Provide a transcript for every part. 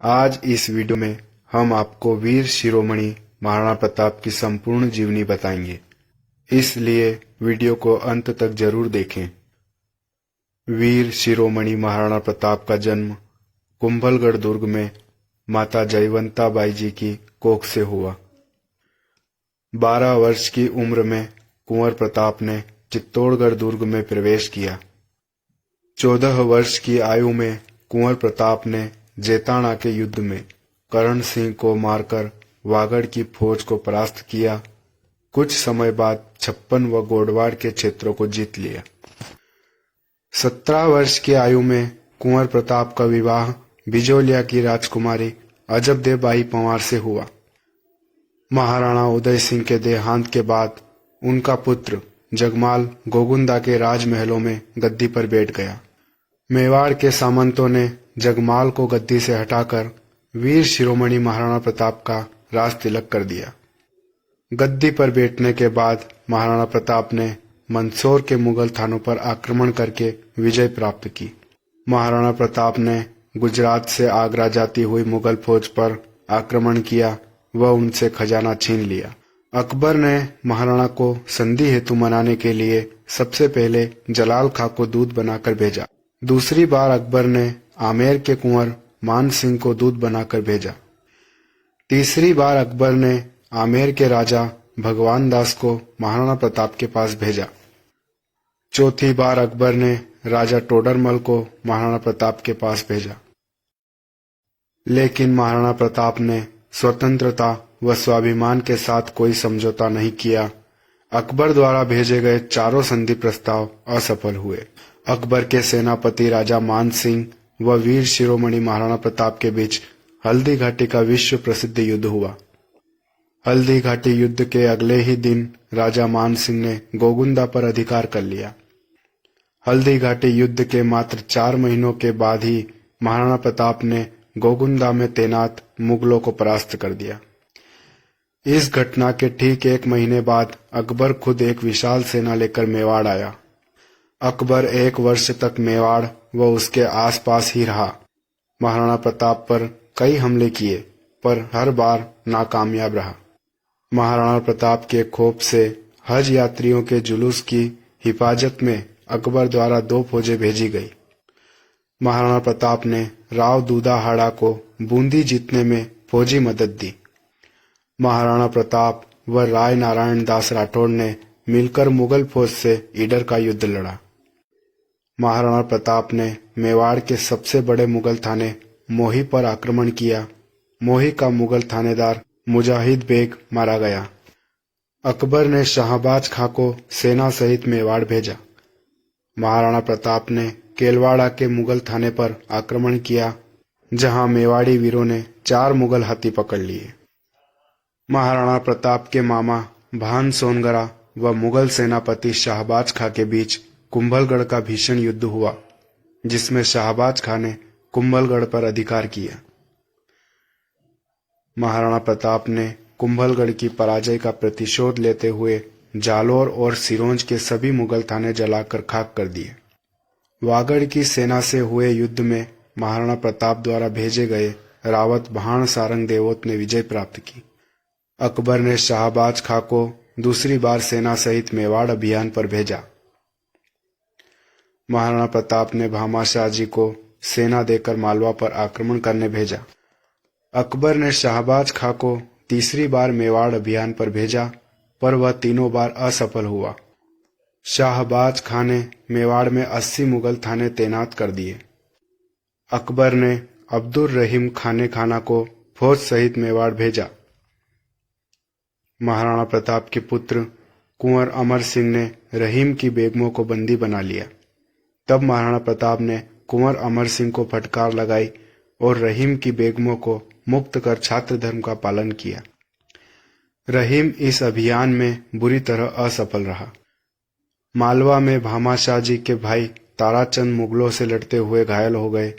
आज इस वीडियो में हम आपको वीर शिरोमणि महाराणा प्रताप की संपूर्ण जीवनी बताएंगे, इसलिए वीडियो को अंत तक जरूर देखें। वीर शिरोमणि महाराणा प्रताप का जन्म कुंभलगढ़ दुर्ग में माता जयवंता बाई जी की कोख से हुआ। 12 वर्ष की उम्र में कुंवर प्रताप ने चित्तौड़गढ़ दुर्ग में प्रवेश किया। 14 वर्ष की आयु में कुंवर प्रताप ने जेताणा के युद्ध में करण सिंह को मारकर वागड़ की फौज को परास्त किया। कुछ समय बाद 56 व गोडवाड़ के क्षेत्रों को जीत लिया। 17 वर्ष की आयु में कुंवर प्रताप का विवाह बिजोलिया की राजकुमारी अजबदेव बाई पंवार से हुआ। महाराणा उदय सिंह के देहांत के बाद उनका पुत्र जगमाल गोगुंदा के राजमहलों में गद्दी पर बैठ गया। मेवाड़ के सामंतों ने जगमाल को गद्दी से हटाकर वीर शिरोमणि महाराणा प्रताप का राज तिलक कर दिया। गद्दी पर बैठने के बाद महाराणा प्रताप ने मंदसौर के मुगल थानों पर आक्रमण करके विजय प्राप्त की। महाराणा प्रताप ने गुजरात से आगरा जाती हुई मुगल फौज पर आक्रमण किया व उनसे खजाना छीन लिया। अकबर ने महाराणा को संधि हेतु मनाने के लिए सबसे पहले जलाल खां को दूत बनाकर भेजा। दूसरी बार अकबर ने आमेर के कुंवर मान सिंह को दूत बनाकर भेजा। तीसरी बार अकबर ने आमेर के राजा भगवान दास को महाराणा प्रताप के पास भेजा। चौथी बार अकबर ने राजा टोडरमल को महाराणा प्रताप के पास भेजा, लेकिन महाराणा प्रताप ने स्वतंत्रता व स्वाभिमान के साथ कोई समझौता नहीं किया। अकबर द्वारा भेजे गए चारों संधि प्रस्ताव असफल हुए। अकबर के सेनापति राजा मान सिंह व वीर शिरोमणि महाराणा प्रताप के बीच हल्दी घाटी का विश्व प्रसिद्ध युद्ध हुआ। हल्दी घाटी युद्ध के अगले ही दिन राजा मान सिंह ने गोगुंदा पर अधिकार कर लिया। हल्दी घाटी युद्ध के मात्र 4 महीनों के बाद ही महाराणा प्रताप ने गोगुंदा में तैनात मुगलों को परास्त कर दिया। इस घटना के ठीक 1 महीने बाद अकबर खुद एक विशाल सेना लेकर मेवाड़ आया। अकबर 1 वर्ष तक मेवाड़ व उसके आसपास ही रहा। महाराणा प्रताप पर कई हमले किए पर हर बार नाकामयाब रहा। महाराणा प्रताप के खौफ से हज यात्रियों के जुलूस की हिफाजत में अकबर द्वारा 2 फौजें भेजी गई। महाराणा प्रताप ने राव दूधाहाड़ा को बूंदी जीतने में फौजी मदद दी। महाराणा प्रताप व राय नारायण दास राठौड़ ने मिलकर मुगल फौज से ईडर का युद्ध लड़ा। महाराणा प्रताप ने मेवाड़ के सबसे बड़े मुगल थाने मोही पर आक्रमण किया। मोही का मुगल थानेदार मुजाहिद बेग मारा गया। अकबर ने शाहबाज खां को सेना सहित मेवाड़ भेजा। महाराणा प्रताप ने केलवाड़ा के मुगल थाने पर आक्रमण किया, जहां मेवाड़ी वीरों ने 4 मुगल हाथी पकड़ लिए। महाराणा प्रताप के मामा भान सोनगरा व मुगल सेनापति शाहबाज खां के बीच कुंभलगढ़ का भीषण युद्ध हुआ, जिसमें शाहबाज खां ने कुंभलगढ़ पर अधिकार किया। महाराणा प्रताप ने कुंभलगढ़ की पराजय का प्रतिशोध लेते हुए जालोर और सिरोंज के सभी मुगल थाने जलाकर खाक कर दिए। वागड़ की सेना से हुए युद्ध में महाराणा प्रताप द्वारा भेजे गए रावत भाण सारंग देवोत ने विजय प्राप्त की। अकबर ने शाहबाज खां को दूसरी बार सेना सहित मेवाड़ अभियान पर भेजा। महाराणा प्रताप ने भामाशाह जी को सेना देकर मालवा पर आक्रमण करने भेजा। अकबर ने शाहबाज खां को तीसरी बार मेवाड़ अभियान पर भेजा, पर वह तीनों बार असफल हुआ। शाहबाज खां ने मेवाड़ में 80 मुगल थाने तैनात कर दिए। अकबर ने अब्दुल रहीम खाने खाना को फौज सहित मेवाड़ भेजा। महाराणा प्रताप के पुत्र कुंवर अमर सिंह ने रहीम की बेगमों को बंदी बना लिया। तब महाराणा प्रताप ने कुंवर अमर सिंह को फटकार लगाई और रहीम की बेगमों को मुक्त कर छात्र धर्म का पालन किया। रहीम इस अभियान में बुरी तरह असफल रहा। मालवा में भामाशाह जी के भाई ताराचंद मुगलों से लड़ते हुए घायल हो गए।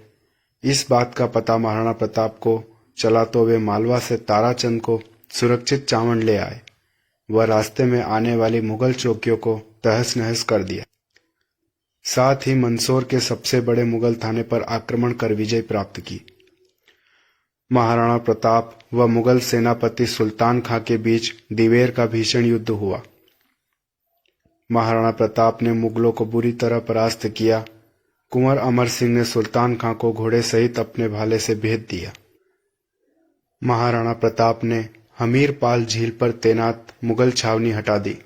इस बात का पता महाराणा प्रताप को चला तो वे मालवा से ताराचंद को सुरक्षित चावंड ले आए। वह रास्ते में आने वाली मुगल चौकियों को तहस नहस कर दिया। साथ ही मंदसौर के सबसे बड़े मुगल थाने पर आक्रमण कर विजय प्राप्त की। महाराणा प्रताप व मुगल सेनापति सुल्तान खां के बीच दिवेर का भीषण युद्ध हुआ। महाराणा प्रताप ने मुगलों को बुरी तरह परास्त किया। कुंवर अमर सिंह ने सुल्तान खां को घोड़े सहित अपने भाले से भेज दिया। महाराणा प्रताप ने हमीरपाल झील पर तैनात मुगल छावनी हटा दी।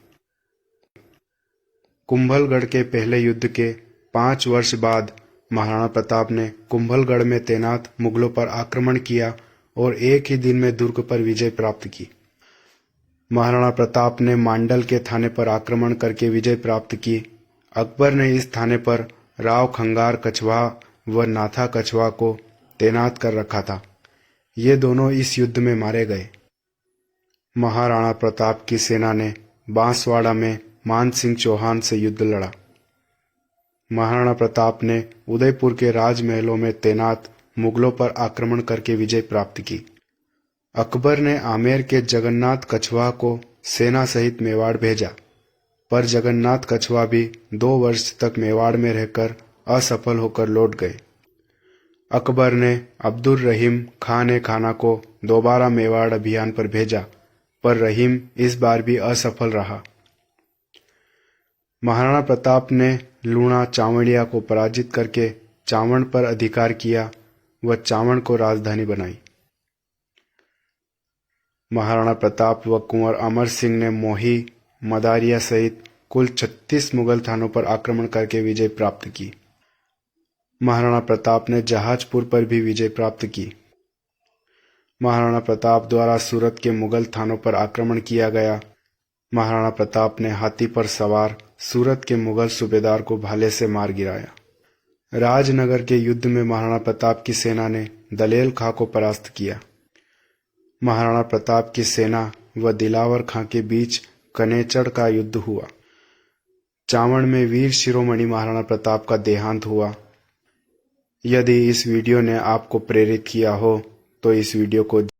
कुंभलगढ़ के पहले युद्ध के 5 वर्ष बाद महाराणा प्रताप ने कुंभलगढ़ में तैनात मुगलों पर आक्रमण किया और एक ही दिन में दुर्ग पर विजय प्राप्त की। महाराणा प्रताप ने मांडल के थाने पर आक्रमण करके विजय प्राप्त की। अकबर ने इस थाने पर राव खंगार कछवाहा व नाथा कछवाहा को तैनात कर रखा था। ये दोनों इस युद्ध में मारे गए। महाराणा प्रताप की सेना ने बांसवाड़ा में मान सिंह चौहान से युद्ध लड़ा। महाराणा प्रताप ने उदयपुर के राजमहलों में तैनात मुगलों पर आक्रमण करके विजय प्राप्त की। अकबर ने आमेर के जगन्नाथ कछवाहा को सेना सहित मेवाड़ भेजा, पर जगन्नाथ कछवाहा भी 2 वर्ष तक मेवाड़ में रहकर असफल होकर लौट गए। अकबर ने अब्दुल रहीम खान ए खाना को दोबारा मेवाड़ अभियान पर भेजा, पर रहीम इस बार भी असफल रहा। महाराणा प्रताप ने लूणा चावड़िया को पराजित करके चावड़ पर अधिकार किया व चावड़ को राजधानी बनाई। महाराणा प्रताप व कुंवर अमर सिंह ने मोही, मदारिया सहित कुल 36 मुगल थानों पर आक्रमण करके विजय प्राप्त की। महाराणा प्रताप ने जहाजपुर पर भी विजय प्राप्त की। महाराणा प्रताप द्वारा सूरत के मुगल थानों पर आक्रमण किया गया। महाराणा प्रताप ने हाथी पर सवार सूरत के मुगल सूबेदार को भाले से मार गिराया। राजनगर के युद्ध में महाराणा प्रताप की सेना ने दलेल खां को परास्त किया। महाराणा प्रताप की सेना व दिलावर खां के बीच कनेचड़ का युद्ध हुआ। चावड़ में वीर शिरोमणि महाराणा प्रताप का देहांत हुआ। यदि इस वीडियो ने आपको प्रेरित किया हो तो इस वीडियो को